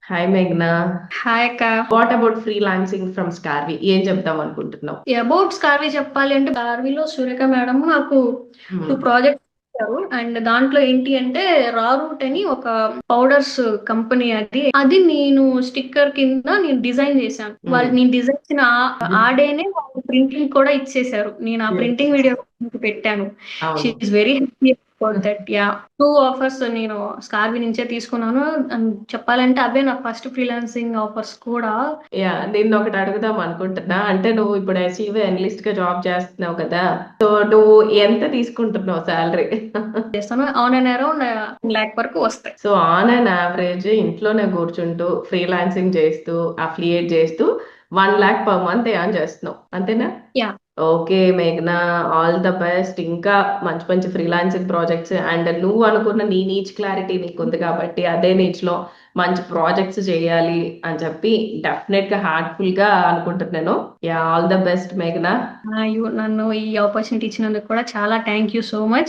Hi మేఘ్నా. Hi అక్క. What about freelancing from Scarvi? ఏం చెప్దాం అనుకుంటున్నావు? అబౌట్ స్కార్వీ చెప్పాలి అంటే స్కార్వీలో సురేఖ మేడం నాకు హ్మ్. 2 ప్రాజెక్ట్స్ ఇచ్చారు. అండ్ దాంట్లో ఏంటి అంటే రా రూట్ అని ఒక పౌడర్స్ కంపెనీ. అది నేను స్టిక్కర్ కింద నేను డిజైన్ చేశాను. హ్మ్. వాళ్ళు నేను డిజైన్ చేసిన ఆ డేనే వాళ్ళు ప్రింటింగ్ కూడా ఇచ్చేశారు. నేను ఆ Yes. ప్రింటింగ్ వీడియో పెట్టాను. షీ అవును. Is very happy about that. Yeah, 2 offers నేను స్కార్వీ నుంచే తీసుకున్నాను. అండ్ చెప్పాలంటే అవే నా ఫస్ట్ ఫ్రీలాన్సింగ్ ఆఫర్స్ కూడా. యా, నేను ఒకటి అడుగుదాం అనుకుంటున్నా. అంటే నువ్వు ఇప్పుడు ఎస్ఈవి అనలిస్ట్ గా జాబ్ చేస్తున్నావు కదా, సో నువ్వు ఎంత తీసుకుంటున్నావు శాలరీ? చేస్తాను. ఆన్ అండ్ అరౌండ్ 1 lakh వరకు వస్తాయి. సో ఆన్ అండ్ యావరేజ్ ఇంట్లోనే కూర్చుంటూ ఫ్రీలాన్సింగ్ చేస్తూ అఫిలియేట్ చేస్తూ 1 lakh per month ఏం చేస్తున్నావు, అంతేనా? యా. ఓకే మేఘ్నా, ఆల్ ద బెస్ట్. ఇంకా మంచి మంచి ఫ్రీలాన్సింగ్ ప్రాజెక్ట్స్ అండ్ నువ్వు అనుకున్న నీ నీచ్ క్లారిటీ నీకు ఉంది కాబట్టి అదే నీచ్ లో మంచి ప్రాజెక్ట్స్ చేయాలి అని చెప్పి డెఫినెట్ గా హార్ట్ఫుల్ గా అనుకుంటున్నాను. యా, ఆల్ ద బెస్ట్ మేఘ్నా. నన్ను ఈ ఆపర్చునిటీ ఇచ్చినందుకు కూడా చాలా థ్యాంక్ యూ సో మచ్.